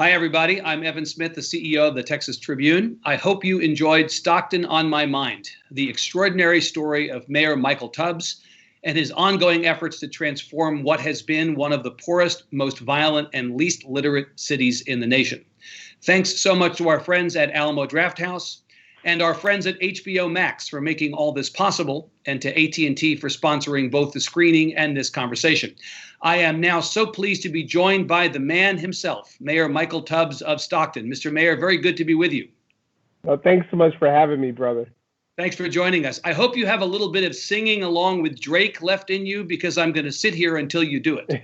Hi, everybody. I'm Evan Smith, the CEO of the Texas Tribune. I hope you enjoyed Stockton on My Mind, the extraordinary story of Mayor Michael Tubbs and his ongoing efforts to transform what has been one of the poorest, most violent, and least literate cities in the nation. Thanks so much to our friends at Alamo Drafthouse and our friends at HBO Max for making all this possible, and to AT&T for sponsoring both the screening and this conversation. I am now so pleased to be joined by the man himself, Mayor Michael Tubbs of Stockton. Mr. Mayor, very good to be with you. Well, thanks so much for having me, brother. Thanks for joining us. I hope you have a little bit of singing along with Drake left in you, because I'm going to sit here until you do it.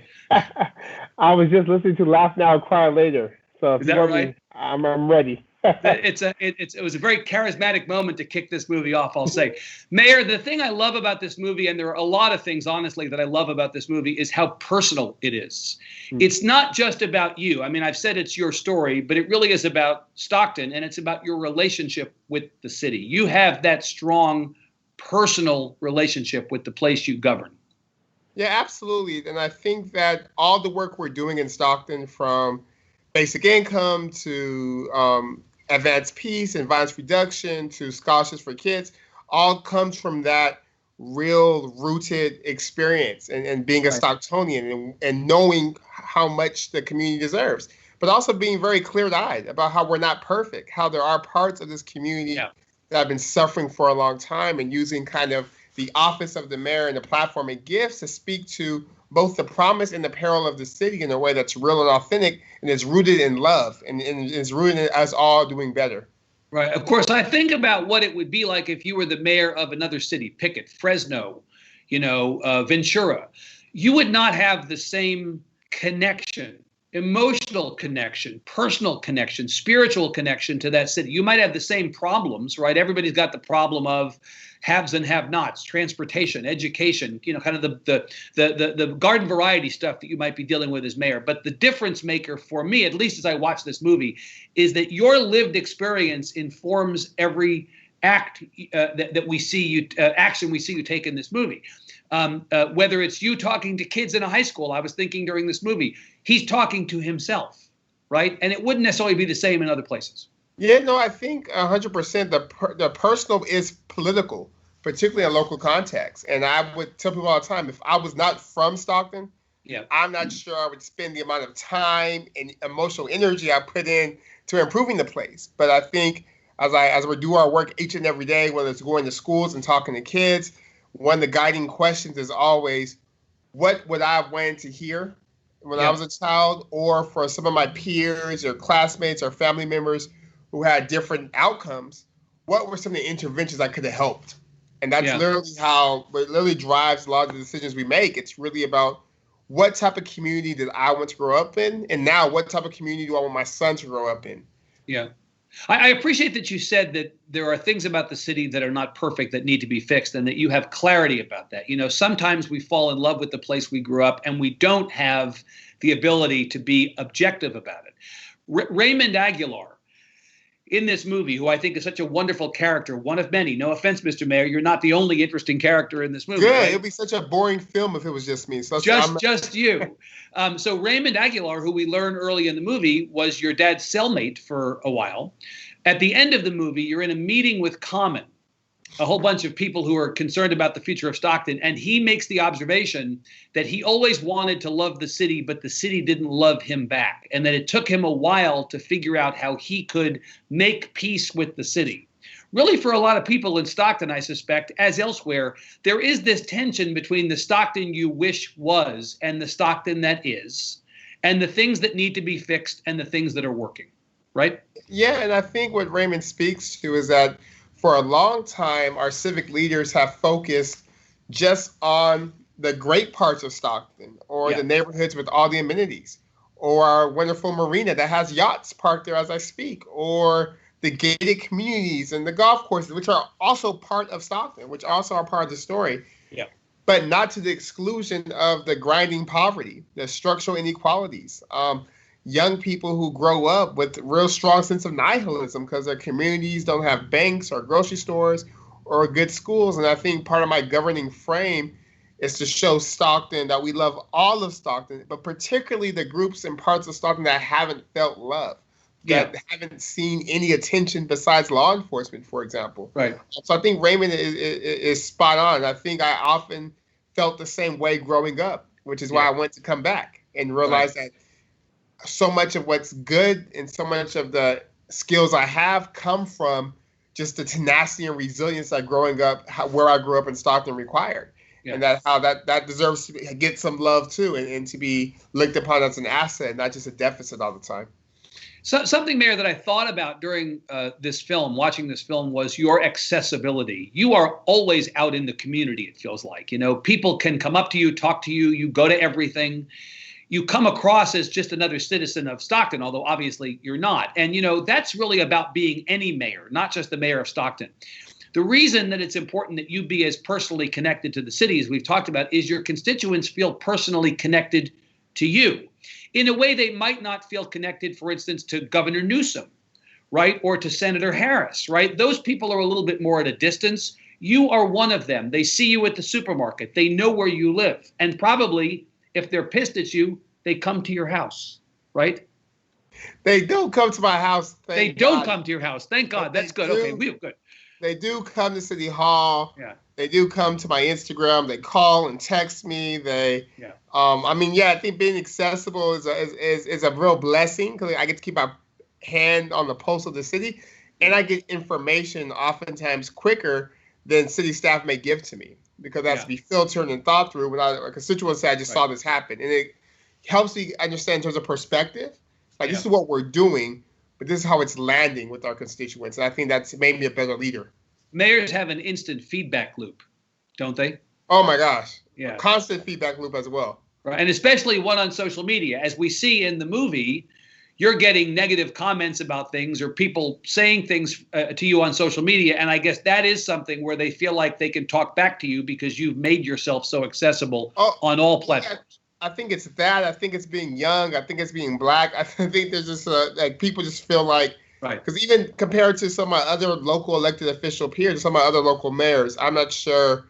I was just listening to Laugh Now, Cry Later. So if Is that right? I'm ready. It was a very charismatic moment to kick this movie off, I'll say. Mayor, the thing I love about this movie, and there are a lot of things, honestly, that I love about this movie, is how personal it is. It's not just about you. I mean, I've said it's your story, but it really is about Stockton, and it's about your relationship with the city. You have that strong personal relationship with the place you govern. Yeah, absolutely. And I think that all the work we're doing in Stockton, from basic income to advanced peace and violence reduction to scholarships for kids, all comes from that real rooted experience and being a Stocktonian and knowing how much the community deserves, but also being very clear-eyed about how we're not perfect, how there are parts of this community that have been suffering for a long time, and using kind of the office of the mayor and the platform it gives to speak to both the promise and the peril of the city in a way that's real and authentic, and is rooted in love, and is rooted in us all doing better. Right. Of course, I think about what it would be like if you were the mayor of another city, pick it, Fresno, Ventura. You would not have the same connection, emotional connection, personal connection, spiritual connection to that city. You might have the same problems, right? Everybody's got the problem of haves and have-nots, transportation, education, kind of the garden variety stuff that you might be dealing with as mayor. But the difference maker for me, at least as I watch this movie, is that your lived experience informs every act that we see you action we see you take in this movie. Whether it's you talking to kids in a high school, I was thinking during this movie, he's talking to himself, right? And it wouldn't necessarily be the same in other places. Yeah, no, I think 100% the personal is political, particularly in local context. And I would tell people all the time, if I was not from Stockton, I'm not sure I would spend the amount of time and emotional energy I put in to improving the place. But I think as we do our work each and every day, whether it's going to schools and talking to kids, one of the guiding questions is always, what would I have wanted to hear when I was a child, or for some of my peers or classmates or family members who had different outcomes, what were some of the interventions I could have helped? And that's literally what literally drives a lot of the decisions we make. It's really about, what type of community did I want to grow up in? And now, what type of community do I want my son to grow up in? Yeah. I appreciate that you said that there are things about the city that are not perfect, that need to be fixed, and that you have clarity about that. Sometimes we fall in love with the place we grew up, and we don't have the ability to be objective about it. Raymond Aguilar, in this movie, who I think is such a wonderful character, one of many. No offense, Mr. Mayor, you're not the only interesting character in this movie. Good. Right? It'd be such a boring film if it was just me. So just you. So Raymond Aguilar, who we learn early in the movie, was your dad's cellmate for a while. At the end of the movie, you're in a meeting with Common, a whole bunch of people who are concerned about the future of Stockton, and he makes the observation that he always wanted to love the city, but the city didn't love him back, and that it took him a while to figure out how he could make peace with the city. Really, for a lot of people in Stockton, I suspect, as elsewhere, there is this tension between the Stockton you wish was and the Stockton that is, and the things that need to be fixed and the things that are working, right? Yeah, and I think what Raymond speaks to is that for a long time, our civic leaders have focused just on the great parts of Stockton, or the neighborhoods with all the amenities, or our wonderful marina that has yachts parked there as I speak, or the gated communities and the golf courses, which are also part of Stockton, which also are part of the story. Yeah. But not to the exclusion of the grinding poverty, the structural inequalities. Young people who grow up with a real strong sense of nihilism because their communities don't have banks or grocery stores or good schools. And I think part of my governing frame is to show Stockton that we love all of Stockton, but particularly the groups and parts of Stockton that haven't felt love, that haven't seen any attention besides law enforcement, for example. Right. So I think Raymond is spot on. I think I often felt the same way growing up, which is why I went to come back and realize that so much of what's good and so much of the skills I have come from just the tenacity and resilience that growing up, where I grew up in Stockton required. And that how that deserves to get some love too, and to be looked upon as an asset, not just a deficit all the time. So something, Mayor, that I thought about during this film, watching this film, was your accessibility. You are always out in the community, it feels like. You know, people can come up to you, talk to you, you go to everything. You come across as just another citizen of Stockton, although obviously you're not. And, you know, that's really about being any mayor, not just the mayor of Stockton. The reason that it's important that you be as personally connected to the city, as we've talked about, is your constituents feel personally connected to you in a way they might not feel connected, for instance, to Governor Newsom, right, or to Senator Harris, right? Those people are a little bit more at a distance. You are one of them. They see you at the supermarket. They know where you live. And probably, if they're pissed at you, they come to your house, right? They don't come to my house. They don't come to your house. Thank God. That's good. Okay, we're good. They do come to City Hall. Yeah. They do come to my Instagram. They call and text me. I think being accessible is a real blessing because I get to keep my hand on the pulse of the city, and I get information oftentimes quicker than city staff may give to me because it has to be filtered and thought through. When a constituent said, I just saw this happen, and it helps me understand in terms of perspective. Like this is what we're doing, but this is how it's landing with our constituents. And I think that's made me a better leader. Mayors have an instant feedback loop, don't they? Oh, my gosh. Yeah. A constant feedback loop as well. Right. And especially one on social media. As we see in the movie, you're getting negative comments about things or people saying things to you on social media. And I guess that is something where they feel like they can talk back to you because you've made yourself so accessible on all platforms. I think it's that. I think it's being young. I think it's being black. I think there's just like people just feel like, because even compared to some of my other local elected official peers, some of my other local mayors, I'm not sure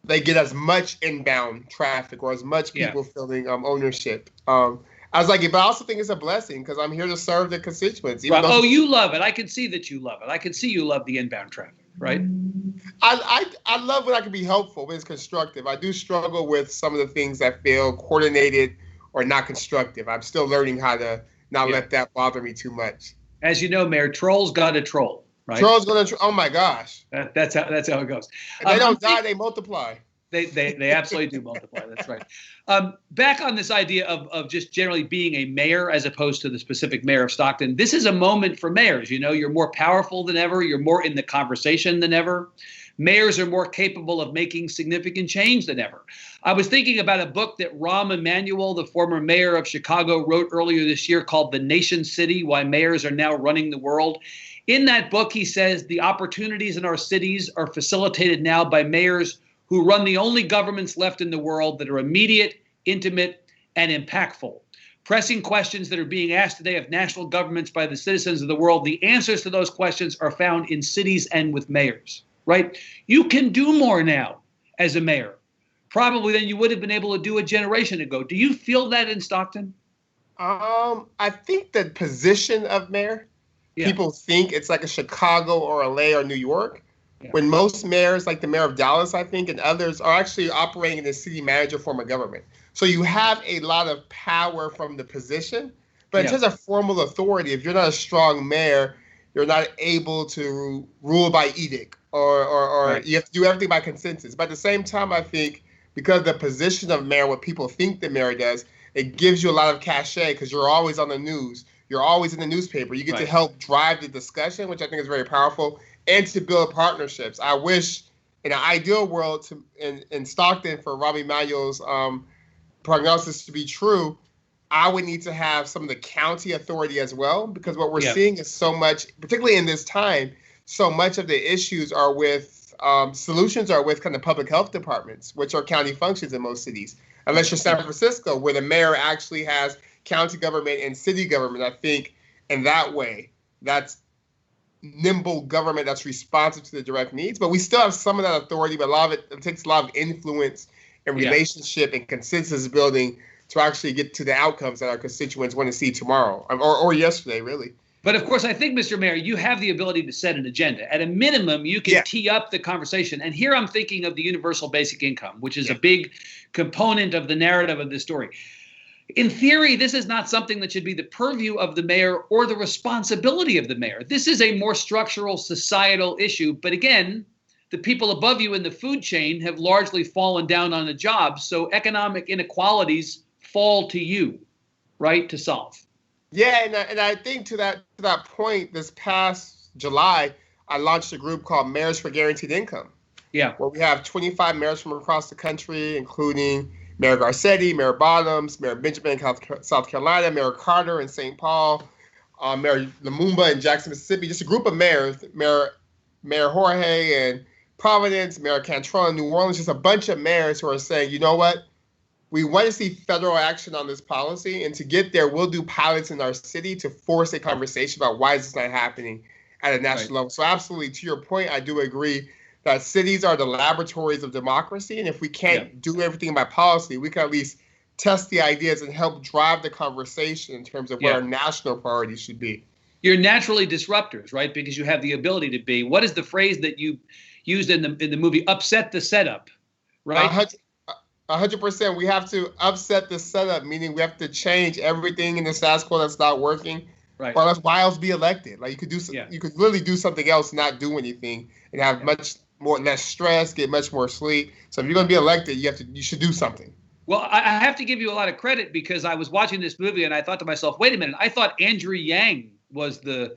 they get as much inbound traffic or as much people feeling ownership. I was like, but I also think it's a blessing because I'm here to serve the constituents. Oh, you love it. I can see that you love it. I can see you love the inbound traffic, right? I love when I can be helpful, when it's constructive. I do struggle with some of the things that feel coordinated or not constructive. I'm still learning how to not let that bother me too much. As you know, Mayor, trolls got to troll, right? Trolls going to oh my gosh. That's how it goes. If they don't die, they multiply. They absolutely do multiply. That's right. Back on this idea of just generally being a mayor as opposed to the specific mayor of Stockton, this is a moment for mayors. You know, you're more powerful than ever. You're more in the conversation than ever. Mayors are more capable of making significant change than ever. I was thinking about a book that Rahm Emanuel, the former mayor of Chicago, wrote earlier this year called The Nation City, Why Mayors Are Now Running the World. In that book, he says the opportunities in our cities are facilitated now by mayors who run the only governments left in the world that are immediate, intimate, and impactful. Pressing questions that are being asked today of national governments by the citizens of the world, the answers to those questions are found in cities and with mayors, right? You can do more now as a mayor, probably than you would have been able to do a generation ago. Do you feel that in Stockton? I think the position of mayor, people think it's like a Chicago or LA or New York. When most mayors, like the mayor of Dallas, I think, and others, are actually operating in the city manager form of government. So you have a lot of power from the position. But in terms of formal authority, if you're not a strong mayor, you're not able to rule by edict or you have to do everything by consensus. But at the same time, I think because the position of mayor, what people think the mayor does, it gives you a lot of cachet because you're always on the news. You're always in the newspaper. You get to help drive the discussion, which I think is very powerful, and to build partnerships. I wish in an ideal world in Stockton for Rahm Emanuel's prognosis to be true, I would need to have some of the county authority as well, because what we're seeing is so much, particularly in this time, so much of the issues are with solutions are with kind of public health departments, which are county functions in most cities. Unless you're San Francisco, where the mayor actually has county government and city government. I think in that way, that's nimble government that's responsive to the direct needs. But we still have some of that authority, but a lot of it takes a lot of influence and relationship and consensus building to actually get to the outcomes that our constituents want to see tomorrow or yesterday, really. But of course, I think, Mr. Mayor, you have the ability to set an agenda. At a minimum, you can tee up the conversation. And here I'm thinking of the universal basic income, which is a big component of the narrative of this story. In theory, this is not something that should be the purview of the mayor or the responsibility of the mayor. This is a more structural societal issue. But again, the people above you in the food chain have largely fallen down on the job. So economic inequalities fall to you, right, to solve. Yeah, and I think to that point, this past July, I launched a group called Mayors for Guaranteed Income. Yeah. Where we have 25 mayors from across the country, including Mayor Garcetti, Mayor Bottoms, Mayor Benjamin in South Carolina, Mayor Carter in St. Paul, Mayor Lumumba in Jackson, Mississippi. Just a group of mayors, Mayor Jorge in Providence, Mayor Cantrell in New Orleans, just a bunch of mayors who are saying, you know what? We want to see federal action on this policy, and to get there, we'll do pilots in our city to force a conversation about why is this not happening at a national level. So absolutely, to your point, I do agree that cities are the laboratories of democracy, and if we can't do everything by policy, we can at least test the ideas and help drive the conversation in terms of what our national priorities should be. You're naturally disruptors, right? Because you have the ability to be. What is the phrase that you used in the movie? Upset the setup, right? 100%. We have to upset the setup, meaning we have to change everything in the status quo that's not working. Right. Or else, why else be elected? Like you could do, you could literally do something else, not do anything, and have much less stress, get much more sleep. So if you're going to be elected, you should do something. Well, I have to give you a lot of credit because I was watching this movie and I thought to myself, wait a minute, I thought Andrew Yang was the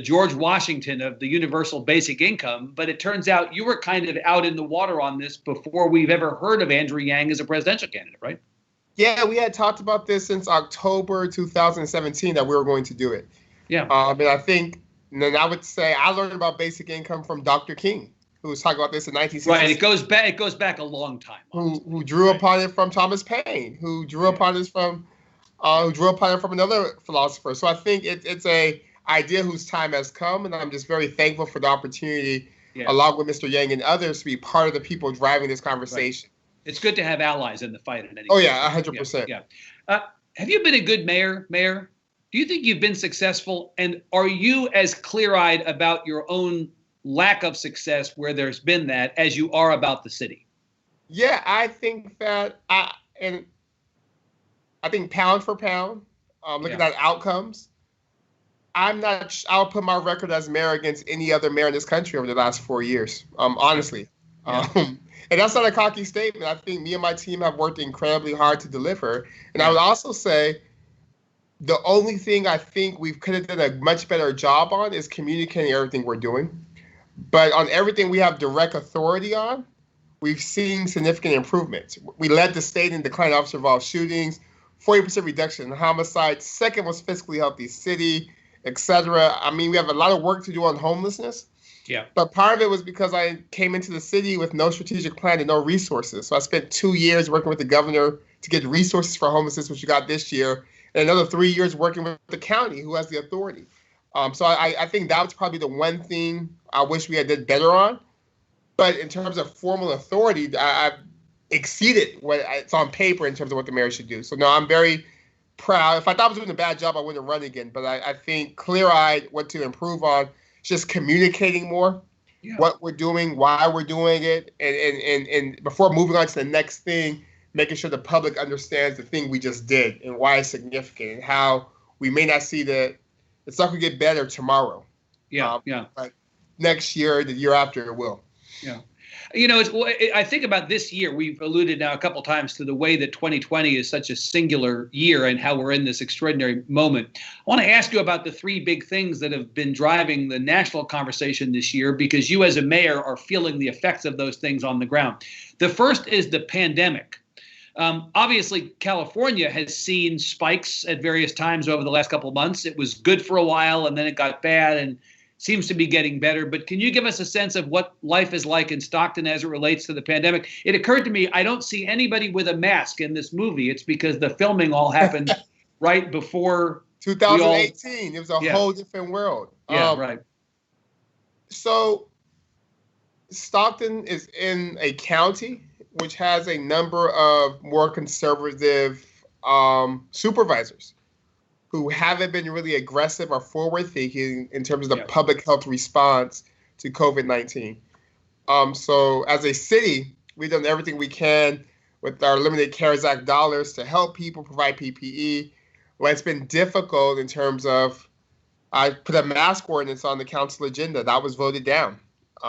George Washington of the universal basic income, but it turns out you were kind of out in the water on this before we've ever heard of Andrew Yang as a presidential candidate, right? Yeah, we had talked about this since October 2017 that we were going to do it. Yeah. And I think, and then I would say I learned about basic income from Dr. King, who was talking about this in 1960. Right, it goes back a long time. Who drew upon it from Thomas Paine, who drew upon it from another philosopher. So I think it's a idea whose time has come, and I'm just very thankful for the opportunity, along with Mr. Yang and others, to be part of the people driving this conversation. Right. It's good to have allies in the fight. In any case. Yeah, 100%. Yeah. Have you been a good mayor? Do you think you've been successful? And are you as clear-eyed about your own lack of success where there's been that as you are about the city? Yeah, I think that I think pound for pound, looking at outcomes, I'll put my record as mayor against any other mayor in this country over the last 4 years, honestly. And that's not a cocky statement. I think me and my team have worked incredibly hard to deliver. And I would also say the only thing I think we could have done a much better job on is communicating everything we're doing. But on everything we have direct authority on, we've seen significant improvements. We led the state in decline officer-involved shootings, 40% reduction in homicides. Second was fiscally healthy city, etc. I mean, we have a lot of work to do on homelessness. Yeah. But part of it was because I came into the city with no strategic plan and no resources. So I spent 2 years working with the governor to get resources for homelessness, which we got this year, and another 3 years working with the county, who has the authority. So I think that was probably the one thing I wish we had did better on. But in terms of formal authority, I've exceeded what it's on paper in terms of what the mayor should do. So no, I'm very proud. If I thought I was doing a bad job, I wouldn't run again. But I think clear-eyed what to improve on. Just communicating more, what we're doing, why we're doing it, and before moving on to the next thing, making sure the public understands the thing we just did and why it's significant and how we may not see it's not going to get better tomorrow. But next year, the year after, it will. Yeah. You know, I think about this year. We've alluded now a couple times to the way that 2020 is such a singular year and how we're in this extraordinary moment. I want to ask you about the three big things that have been driving the national conversation this year, because you as a mayor are feeling the effects of those things on the ground. The first is the pandemic. Obviously, California has seen spikes at various times over the last couple of months. It was good for a while, and then it got bad, and seems to be getting better. But can you give us a sense of what life is like in Stockton as it relates to the pandemic? It occurred to me, I don't see anybody with a mask in this movie. It's because the filming all happened right before 2018. It was a whole different world. Right. So Stockton is in a county which has a number of more conservative supervisors who haven't been really aggressive or forward-thinking in terms of the public health response to COVID-19. So as a city, we've done everything we can with our limited CARES Act dollars to help people provide PPE. Well, it's been difficult in terms of, I put a mask ordinance on the council agenda. That was voted down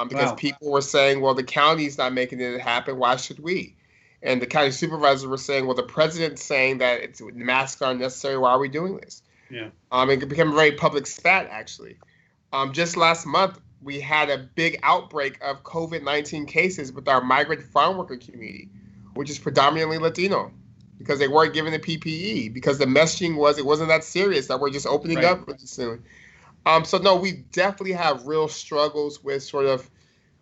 because people were saying, well, the county's not making it happen. Why should we? And the county supervisors were saying, well, the president's saying that masks aren't necessary. Why are we doing this? Yeah. It became a very public spat, actually. Just last month, we had a big outbreak of COVID-19 cases with our migrant farm worker community, which is predominantly Latino, because they weren't given the PPE, because the messaging it wasn't that serious, that we're just opening up really soon. So no, we definitely have real struggles with sort of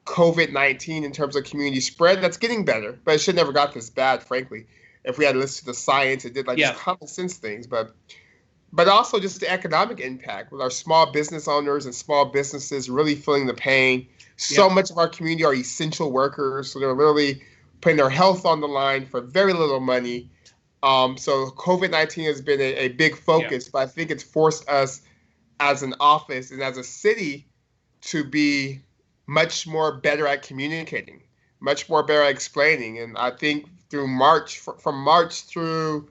COVID-19 in terms of community spread. That's getting better, but it should never got this bad, frankly. If we had listened to the science, it did just common sense things, but also just the economic impact with our small business owners and small businesses really feeling the pain. So much of our community are essential workers, so they're literally putting their health on the line for very little money. So COVID-19 has been a big focus, but I think it's forced us as an office and as a city to be much more better at communicating, much more better at explaining. And I think through from March through,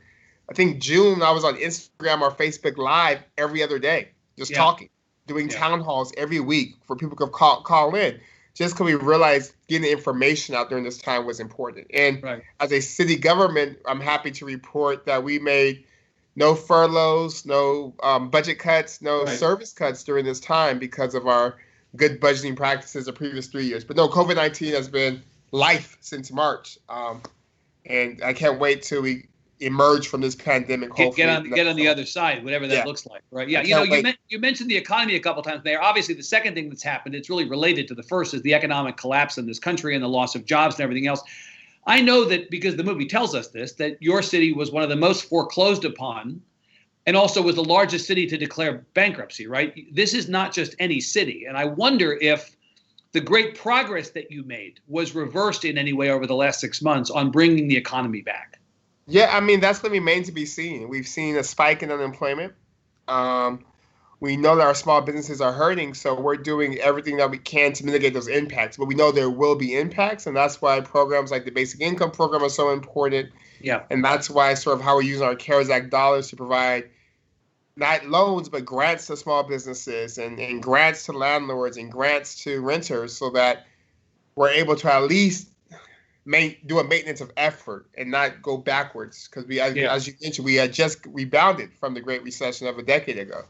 I think June, I was on Instagram or Facebook Live every other day, just talking, doing town halls every week for people to call in, just because we realized getting the information out during this time was important. And as a city government, I'm happy to report that we made no furloughs, no budget cuts, no service cuts during this time because of our good budgeting practices the previous 3 years. But no, COVID-19 has been life since March. And I can't wait till we emerge from this pandemic. Get on the other side, whatever that looks like, right? Yeah, you mentioned the economy a couple times there. Obviously, the second thing that's happened, it's really related to the first, is the economic collapse in this country and the loss of jobs and everything else. I know that because the movie tells us this, that your city was one of the most foreclosed upon and also was the largest city to declare bankruptcy, right? This is not just any city. And I wonder if the great progress that you made was reversed in any way over the last 6 months on bringing the economy back. Yeah, I mean, that's going to remain to be seen. We've seen a spike in unemployment. We know that our small businesses are hurting, so we're doing everything that we can to mitigate those impacts. But we know there will be impacts, and that's why programs like the Basic Income Program are so important. Yeah. And that's why sort of how we're using our CARES Act dollars to provide not loans, but grants to small businesses and grants to landlords and grants to renters so that we're able to at least do a maintenance of effort and not go backwards. Because as you mentioned, we had just rebounded from the Great Recession of a decade ago.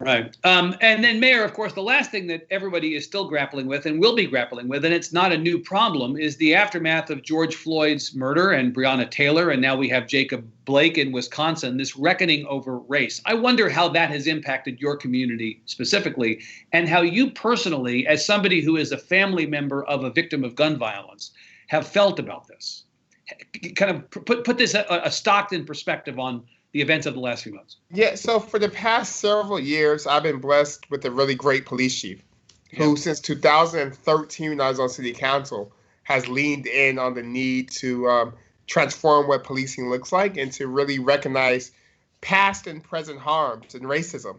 Right. And then, Mayor, of course, the last thing that everybody is still grappling with and will be grappling with, and it's not a new problem, is the aftermath of George Floyd's murder and Breonna Taylor. And now we have Jacob Blake in Wisconsin, this reckoning over race. I wonder how that has impacted your community specifically, and how you personally, as somebody who is a family member of a victim of gun violence, have felt about this. Kind of put this a Stockton perspective on the events of the last few months. Yeah, so for the past several years, I've been blessed with a really great police chief who, since 2013, when I was on city council, has leaned in on the need to transform what policing looks like and to really recognize past and present harms and racism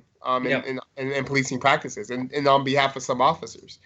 in policing practices and on behalf of some officers.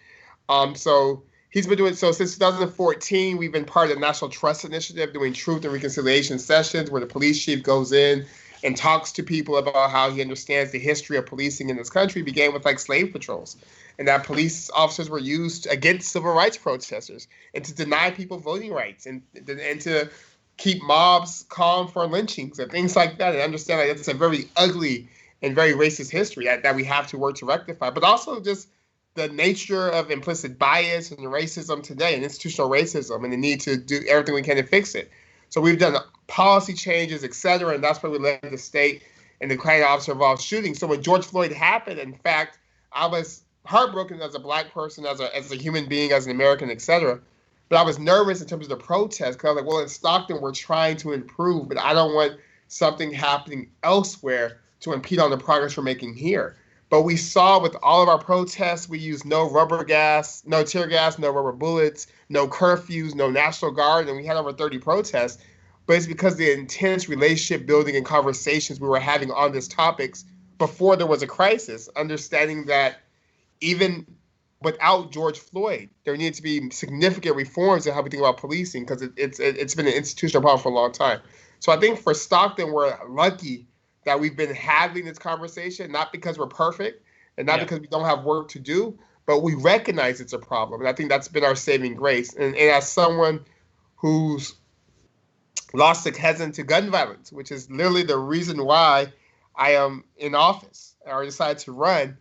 So he's been doing so since 2014. We've been part of the National Trust Initiative doing truth and reconciliation sessions where the police chief goes in and talks to people about how he understands the history of policing in this country. It began with like slave patrols, and that police officers were used against civil rights protesters and to deny people voting rights and to keep mobs calm for lynchings and things like that. And understand that it's a very ugly and very racist history that we have to work to rectify, but also just the nature of implicit bias and racism today and institutional racism and the need to do everything we can to fix it. So we've done policy changes, et cetera, and that's why we led the state in the kind of officer-involved shooting. So when George Floyd happened, in fact, I was heartbroken as a Black person, as a human being, as an American, et cetera. But I was nervous in terms of the protest because I was like, well, in Stockton, we're trying to improve, but I don't want something happening elsewhere to impede on the progress we're making here. But we saw with all of our protests, we used no rubber gas, no tear gas, no rubber bullets, no curfews, no National Guard, and we had over 30 protests. But it's because the intense relationship building and conversations we were having on these topics before there was a crisis, understanding that even without George Floyd, there needed to be significant reforms in how we think about policing, because it's been an institutional problem for a long time. So I think for Stockton, we're lucky that we've been having this conversation, not because we're perfect and not because we don't have work to do, but we recognize it's a problem. And I think that's been our saving grace. And as someone who's lost a cousin to gun violence, which is literally the reason why I am in office or decided to run,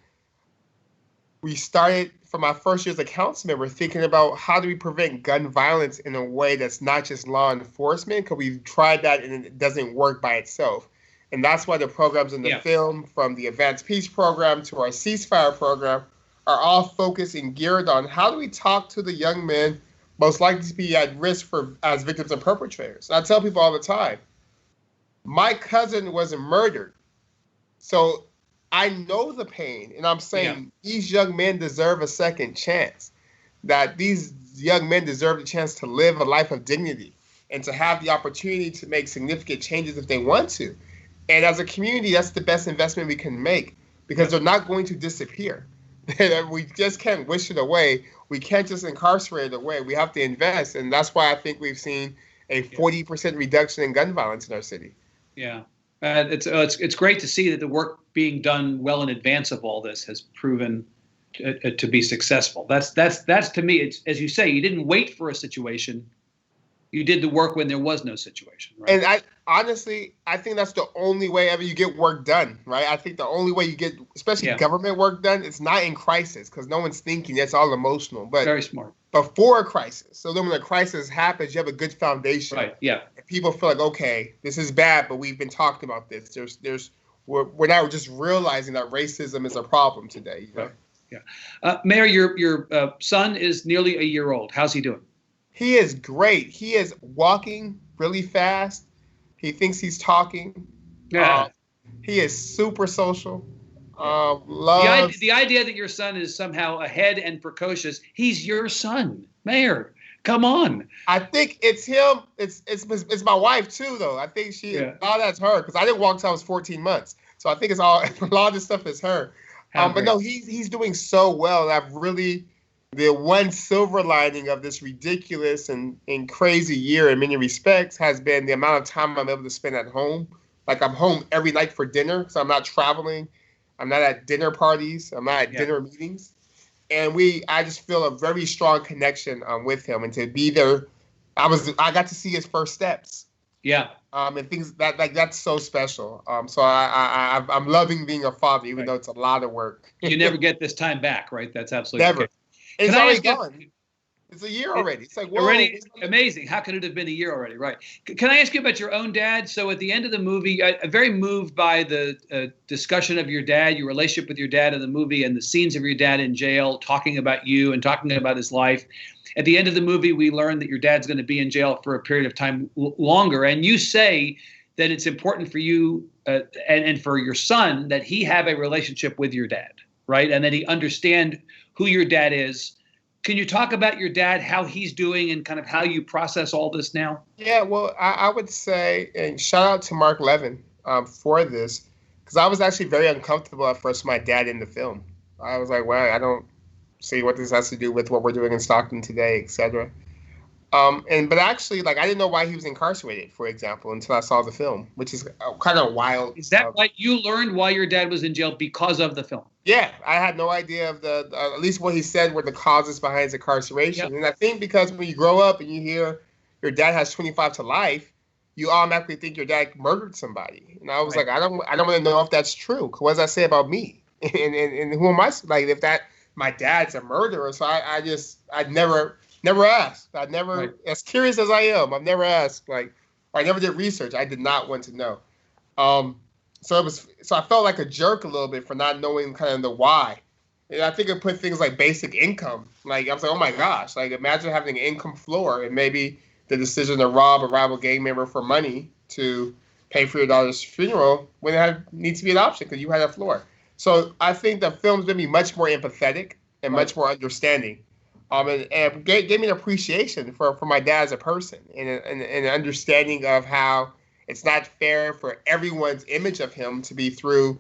we started from my first year as a council member thinking about how do we prevent gun violence in a way that's not just law enforcement, because we've tried that and it doesn't work by itself. And that's why the programs in the film, from the Advanced Peace Program to our ceasefire program, are all focused and geared on how do we talk to the young men most likely to be at risk as victims and perpetrators. And I tell people all the time, my cousin was murdered. So I know the pain, and I'm saying these young men deserve a second chance, that these young men deserve the chance to live a life of dignity and to have the opportunity to make significant changes if they want to. And as a community, that's the best investment we can make, because they're not going to disappear. We just can't wish it away. We can't just incarcerate it away. We have to invest. And that's why I think we've seen a 40% reduction in gun violence in our city. Yeah. It's great to see that the work being done well in advance of all this has proven to be successful. That's to me, it's, as you say, you didn't wait for a situation. You did the work when there was no situation, right? And I think that's the only way ever you get work done, right? I think the only way you get, especially government work done, it's not in crisis, because no one's thinking. It's all emotional. But very smart. Before a crisis, so then when a crisis happens, you have a good foundation. Right. Yeah. And people feel like, okay, this is bad, but we've been talking about this. We're now just realizing that racism is a problem today. You know? Right. Yeah. Mayor, your son is nearly a year old. How's he doing? He is great. He is walking really fast. He thinks he's talking. Yeah. He is super social. The idea that your son is somehow ahead and precocious, he's your son, Mayor. Come on. I think it's him. It's my wife too, though. I think a lot of that's her, because I didn't walk until I was 14 months. So I think it's all a lot of this stuff is her. But no, he's doing so well. The one silver lining of this ridiculous and crazy year in many respects has been the amount of time I'm able to spend at home. Like, I'm home every night for dinner, so I'm not traveling. I'm not at dinner parties. I'm not at dinner meetings. And I just feel a very strong connection with him. And to be there, I got to see his first steps. Yeah. And things that's so special. So I'm loving being a father, even though it's a lot of work. You never get this time back, right? That's absolutely never. Okay. It's already gone. It's a year already. It's like, whoa. Already amazing. How could it have been a year already? Right. Can I ask you about your own dad? So at the end of the movie, I'm very moved by the discussion of your dad, your relationship with your dad in the movie, and the scenes of your dad in jail talking about you and talking about his life. At the end of the movie, we learn that your dad's going to be in jail for a period of time longer. And you say that it's important for you and for your son that he have a relationship with your dad, right? And that he understand who your dad is. Can you talk about your dad, how he's doing, and kind of how you process all this now? Yeah, well, I would say, and shout out to Marc Levin for this, because I was actually very uncomfortable at first with my dad in the film. I was like, well, I don't see what this has to do with what we're doing in Stockton today, et cetera. But actually, like, I didn't know why he was incarcerated, for example, until I saw the film, which is kind of wild. Is that why you learned why your dad was in jail? Because of the film? Yeah, I had no idea of at least what he said were the causes behind his incarceration. Yep. And I think because when you grow up and you hear your dad has 25 to life, you automatically think your dad murdered somebody. And I was like, I don't want to know if that's true. What does that say about me? And who am I? Like, if my dad's a murderer. So I never asked. I never, as curious as I am, I've never asked. Like, I never did research. I did not want to know. So I felt like a jerk a little bit for not knowing kind of the why. And I think it put things like basic income. Like, I was like, oh my gosh, like, imagine having an income floor and maybe the decision to rob a rival gang member for money to pay for your daughter's funeral wouldn't need to be an option because you had a floor. So I think the film's made me much more empathetic and much more understanding. And gave me an appreciation for my dad as a person and an understanding of how it's not fair for everyone's image of him to be through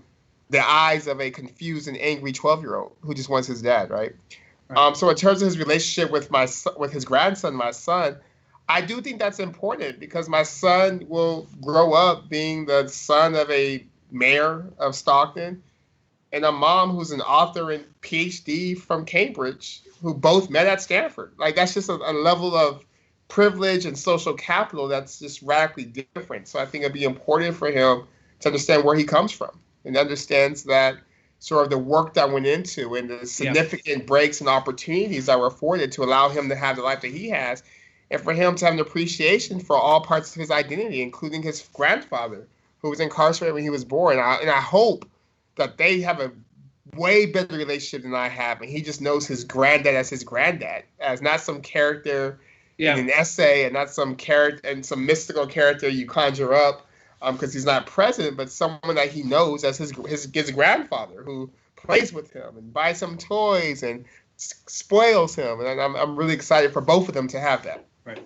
the eyes of a confused and angry 12-year-old who just wants his dad, right? So in terms of his relationship with his grandson, my son, I do think that's important because my son will grow up being the son of a mayor of Stockton and a mom who's an author and PhD from Cambridge who both met at Stanford. Like, that's just a level of privilege and social capital that's just radically different. So I think it'd be important for him to understand where he comes from and understands that sort of the work that went into and the significant breaks and opportunities that were afforded to allow him to have the life that he has, and for him to have an appreciation for all parts of his identity, including his grandfather, who was incarcerated when he was born. And I hope that they have a way better relationship than I have, and he just knows his granddad as his granddad, as not some character in an essay and not some character and some mystical character you conjure up because he's not present, but someone that he knows as his grandfather who plays with him and buys him toys and spoils him. And I'm really excited for both of them to have that. Right.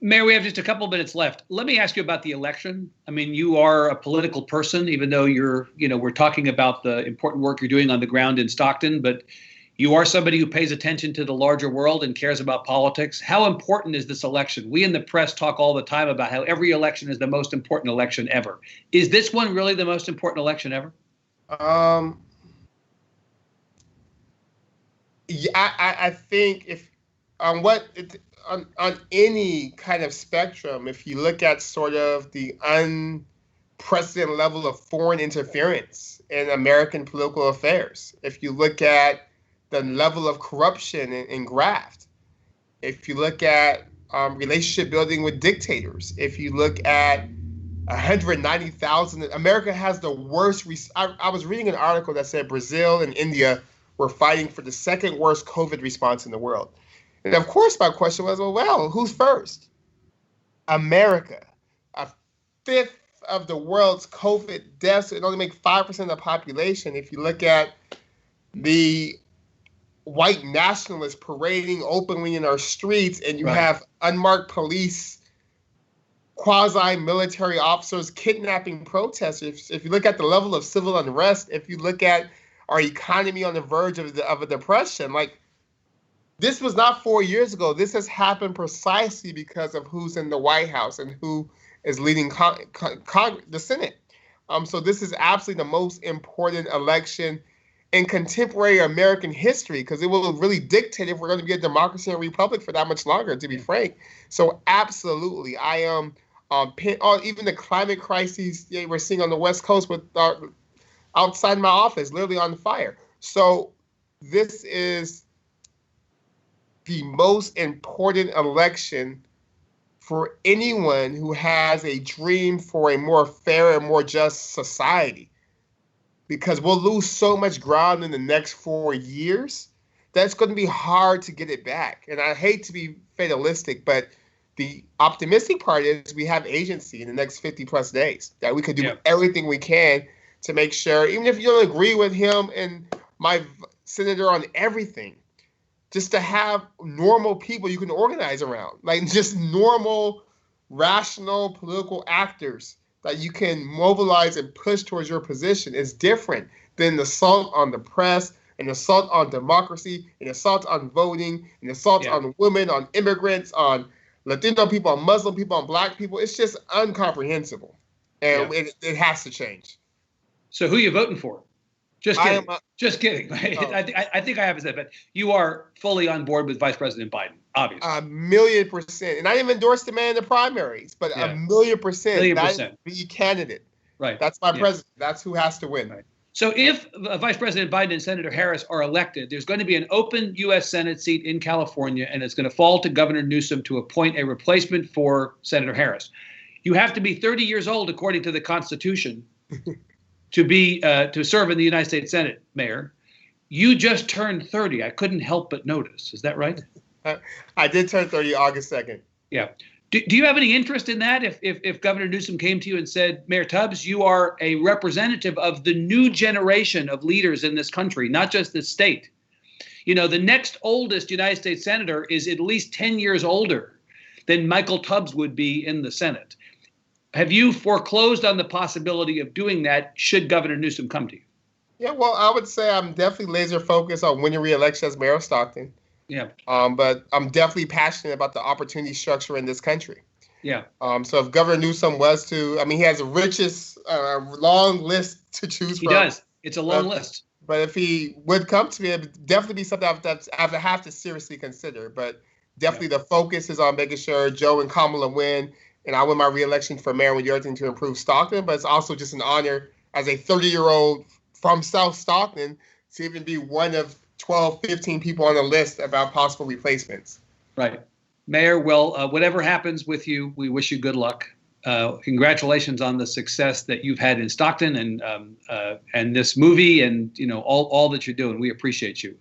Mayor, we have just a couple minutes left. Let me ask you about the election. I mean, you are a political person, even though we're talking about the important work you're doing on the ground in Stockton, but you are somebody who pays attention to the larger world and cares about politics. How important is this election? We in the press talk all the time about how every election is the most important election ever. Is this one really the most important election ever? I think if on any kind of spectrum, if you look at sort of the unprecedented level of foreign interference in American political affairs, if you look at the level of corruption and graft, if you look at relationship building with dictators, if you look at 190,000, America has the worst. I was reading an article that said Brazil and India were fighting for the second worst COVID response in the world. And of course, my question was, well, who's first? America, a fifth of the world's COVID deaths, it only makes 5% of the population. If you look at the white nationalists parading openly in our streets, and you have unmarked police, quasi-military officers kidnapping protesters, if you look at the level of civil unrest, if you look at our economy on the verge of a depression, like, this was not 4 years ago. This has happened precisely because of who's in the White House and who is leading the Senate. So this is absolutely the most important election in contemporary American history because it will really dictate if we're going to be a democracy and a republic for that much longer, to be frank. So absolutely, I am even the climate crises we're seeing on the West Coast with outside my office, literally on fire. So this is the most important election for anyone who has a dream for a more fair and more just society, because we'll lose so much ground in the next 4 years that's going to be hard to get it back. And I hate to be fatalistic, but the optimistic part is we have agency in the next 50 plus days that we could do everything we can to make sure, even if you don't agree with him and my senator on everything, just to have normal people you can organize around, like just normal, rational political actors that you can mobilize and push towards your position is different than the assault on the press, an assault on democracy, an assault on voting, an assault on women, on immigrants, on Latino people, on Muslim people, on Black people. It's just incomprehensible, and it has to change. So who are you voting for? Just kidding. Just kidding. I think I have said, but you are fully on board with Vice President Biden, obviously. 1,000,000%. And I didn't endorse the man in the primaries, but 1,000,000%. That's the candidate. Right. That's my president. That's who has to win. Right. So if Vice President Biden and Senator Harris are elected, there's going to be an open U.S. Senate seat in California, and it's going to fall to Governor Newsom to appoint a replacement for Senator Harris. You have to be 30 years old, according to the Constitution, to serve in the United States Senate, Mayor. You just turned 30. I couldn't help but notice. Is that right? I did turn 30 August 2nd. Yeah. Do you have any interest in that? If Governor Newsom came to you and said, Mayor Tubbs, you are a representative of the new generation of leaders in this country, not just this state. You know, the next oldest United States senator is at least 10 years older than Michael Tubbs would be in the Senate. Have you foreclosed on the possibility of doing that should Governor Newsom come to you? Yeah, well, I would say I'm definitely laser focused on winning re-election as mayor of Stockton. Yeah. But I'm definitely passionate about the opportunity structure in this country. Yeah. So if Governor Newsom was to, I mean, he has the richest, long list to choose from. He does. It's a long list. But if he would come to me, it would definitely be something I would have to seriously consider. But definitely the focus is on making sure Joe and Kamala win, and I win my re-election for mayor and do everything to improve Stockton. But it's also just an honor as a 30-year-old from South Stockton to even be one of 12, 15 people on the list about possible replacements. Right. Mayor, well, whatever happens with you, we wish you good luck. Congratulations on the success that you've had in Stockton and this movie and, you know, all that you're doing. We appreciate you.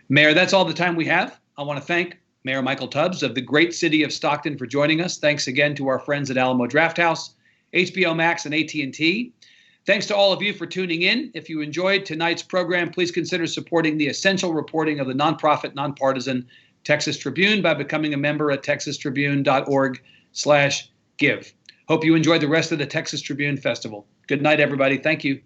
Mayor, that's all the time we have. I want to thank Mayor Michael Tubbs of the great city of Stockton for joining us. Thanks again to our friends at Alamo Drafthouse, HBO Max, and AT&T. Thanks to all of you for tuning in. If you enjoyed tonight's program, please consider supporting the essential reporting of the nonprofit, nonpartisan Texas Tribune by becoming a member at texastribune.org/give. Hope you enjoy the rest of the Texas Tribune Festival. Good night, everybody. Thank you.